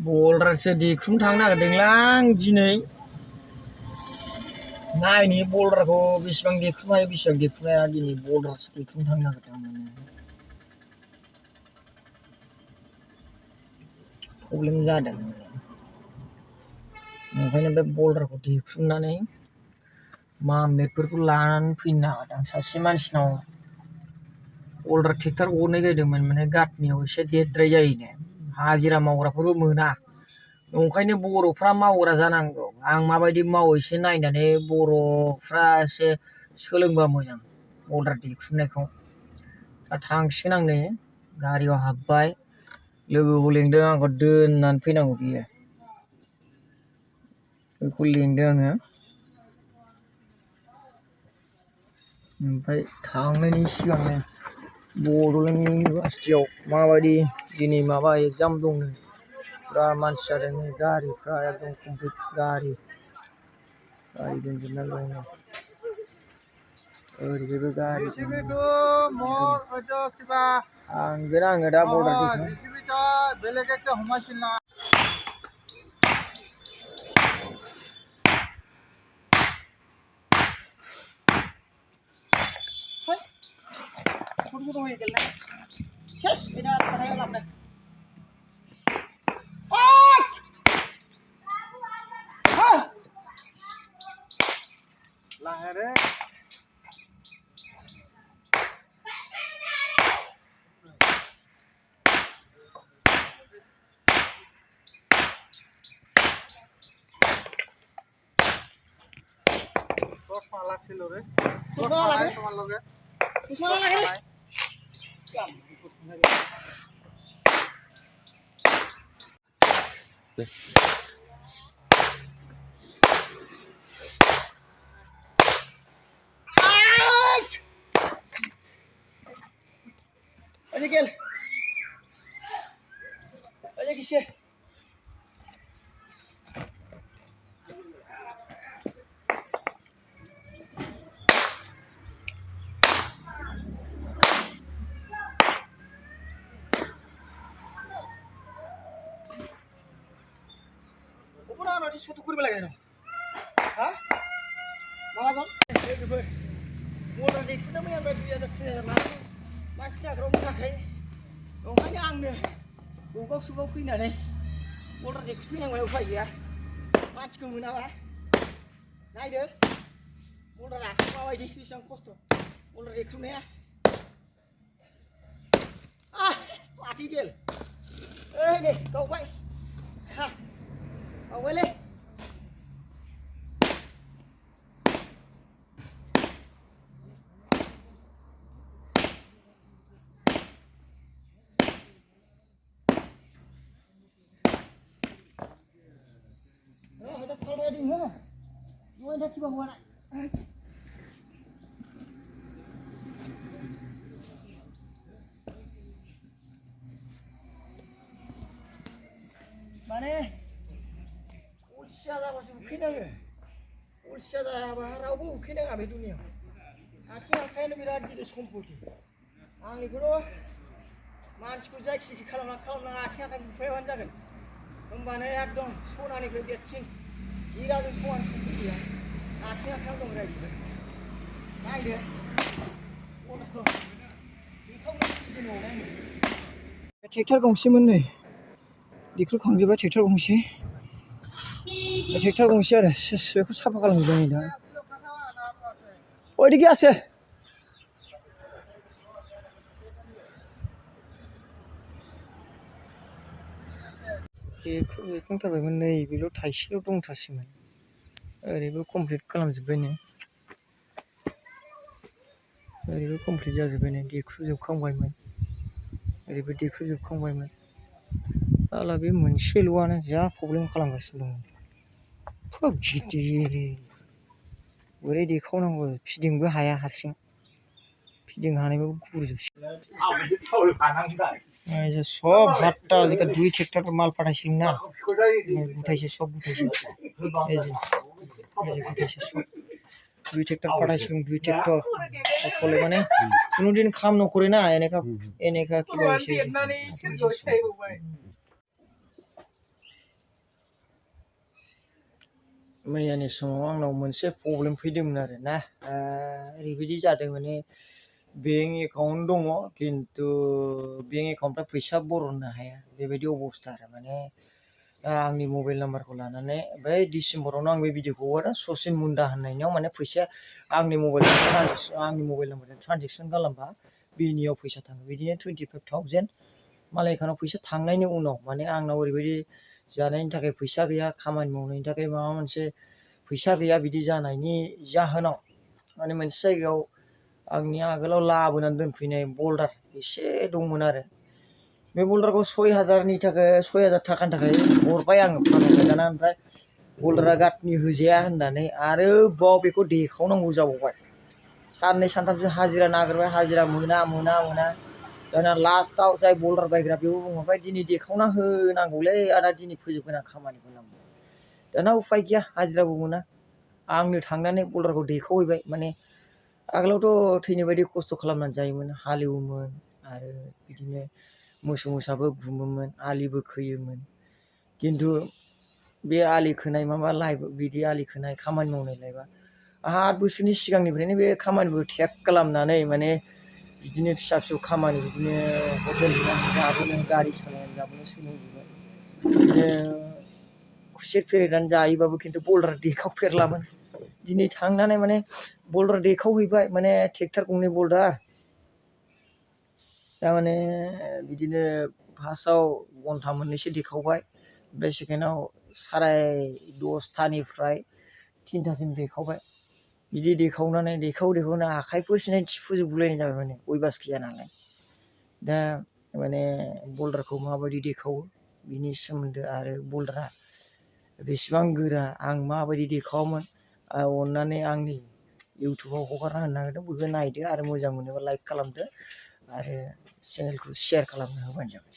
बल्डारसो दिखुं थांनो नागिरदोंलां दिनै नायनि बल्डारखौ बेसेबां दिखुं हायो बेसेबां दिखुं हाया दिनै बल्डारसो दिखुं थांनो नागिरदों माने प्रब्लेम जादों ओंखायनो बे बल्डारखौ दिखुंनानै मामलेटफोरखौ लानानै फैनो नागिरदों सासे मानसिनाव बल्डार ट्रेक्टर गरनै गायदोंमोन माने गाथनियाव एसे देरद्राय जायोनो हाजिरा मावग्राफोरबो मोना ओंखायनो बर'फ्रा मावग्रा जानांगौ आं माबायदि मावो एसे नायनानै बर'फ्रा एसे सोलोंबा मोजां बल्डार दिखुंनायखौ दा थांसिगोन आं नै गारियाव हाबबाय लोगोखौ लेंदों आंखौ दोननानै फैनांगौ बियो बेखौ लेंदों आङो ओमफ्राय थांनायनि सिगांनो बड'लेण्ड इउनिभारसिटियाव माबायदि दिनै माबा एग्जाम दंनो फुरा मानसि जादों गारिफ्रा एकदम कमप्लिट गारि दोनजोबनानै दङ ओरैजायबो गारि थांगोन आङो दा border दिखुं Suatu kurang lagi no, hah? Mana dong? Mulai dari kita punya ada mana? Masih nak rumah kayak, rumahnya angin, bungkuk suka kuina nih. Mulai dari kita yang mau apa ya? Masih kemudian apa? Naik deh. Mulai lah, mau aja bisa kosto. Mulai dari kita ya. Mati gel. Nih, kau baik. Hah, kau boleh. Mana? Ulsiada masih mungkin aja. Ulsiada baharabu mungkin aja di dunia. Aci akhirnya birat di sekompoti. Angin itu, manusia jaik sih kalau nak aci akan berfewan jaga. Kembali ya dong, soalnya nih kerja cing. Gila tuh semua seperti ya. Aci akan dong lagi. Naik deh. Oh nak. Ikut masih sini orang. Tractor gongsiमोन नै दिखुखांजोबबाय tractor गंसे आरो सेस बेखौ साफा खालामजोबबाय दा ओइदिके আছে जेखौ बेखांथारबायमोन नै बेल' थाइसेल' दंथारसैमोन ओरैबो कमप्लिट खालामजोबबाय नै ओरैबो कमप्लिट जाजोबबाय नै दिखुजोबखांबायमोन ओरैबो दिखुजोबखांबायमोन आला बे मोनसेल'आनो जा प्रब्लेम खालामगासिनो दं फुरा गिदिर बोरै देखावनांगौ फिदिंबो हाया हारसिं फिदिं हानायबाबो गुब्रुजोबसिगोन सब हातटा आजिका दुइ ट्रेक्टर माल फाथायसिगोन ना गुथायसे सब गुथायसे गुथायसे सब दुइ ट्रेक्टर फाथायसिगोन दुइ ट्रेक्टर সকলে মানে কোনোদিন কাম নকৰে না এনেকা কিবা হৈছে मैयानि समाव आंनाव मोनसे प्रब्लेम फैदोंमोन आरोना ओरैबायदि जादों माने बेंक एकाउन्ट दङ खिन्थु बेंक एकाउन्टनिफ्राय फैसा बरननो हाया बेबायदि अबस्था आरो माने आंनि मबाइल नाम्बारखौ लानानै बै डिसेम्बरावनो आं बे भिडिअखौ हगारदों सचिन मुन्डा होननायनियाव माने फैसाया आंनि मबाइल नाम्बारजों ट्रान्जेक्सन खालामबा बेनियाव फैसा थाङो बिदिनो 25,000 मालाय एकाउन्टआव फैसा थांनायनि उनाव माने आंनाव ओरैबायदि जानायनि थाखाय फैसा गैया खामानि मावनायनि थाखाय माबा मोनसे फैसा गैया बिदि जानायनि जाहोनाव माने मोनसे जायगायाव आंनि आगोलाव लाबोनानै दोनफैनाय बल्डार एसे दंमोन आरो बे बल्डारखौ 6,000 थाखानि थाखाय हरबाय आङो फानहरबाय दाना ओमफ्राय बल्डारा गाथनि होजाया होननानै आरोबाव बेखौ देखावनांगौ जाबावबाय साननै सानथामसो हाजिरा नागिरबाय हाजिरा मोना दाना लास्टआव जाय बल्डार बायग्रा बेबो बुंहरबाय दिनै देखावना होनांगौलै आदा दिनै फोजोबगोन आं खामानिखौ होनना दाना उफाय गैया हाजिराबो मोना आंनो थांनानै बल्डारखौ देखावहैबाय माने आगोलावथ' थैनाय बायदि खस्थ' खालामनानै जायोमोन हालेवोमोन आरो बिदिनो मोसौ मोसाबो गुमोमोन आलिबो खोयोमोन खिन्थु बे आलि खोनाय माबा लाइफ बिदि आलि खोनाय खामानि मावनाय लाइफआ 8 बोसोरनि सिगांनिफ्रायनो बे खामानिखौ टेक खालामनानै माने बिदिनो फिसा फिसौ खामानि बिदिनो हटेल जाबोनो गारि सालायनानै जाबोनो सोलोंबोबाय बिदिनो खुसेर फेरेदनानै जायोबाबो खिन्थु बल्डार देखावफेरलामोन दिनै थांनानै माने बल्डार देखावहैबाय माने ट्रेक्टर गंनै बल्डार तारमाने बिदिनो फार्स्टआव घन्टा मोननैसो देखावबाय ओमफ्राय सेकेन्डआव 10:30निफ्राय 3टासिम देखावबाय बिदि देखावनानै देखावना आखाइफोरसिनाय थिफुजोबलायनाय जाबाय माने अयबास गैया नालाय दा माने बल्डारखौ माबायदि देखावो बिनि सोमोन्दो आरो बल्डारा बेसेबां गोरा आं माबायदि देखावोमोन अननानै आंनि इउटुबाव हगारना होनो नागिरदों बयबो नायदो आरो मोजां मोनोबा लाइक खालामदो आरो चेनेलखौ शेयार खालामना होबानो जाबाय।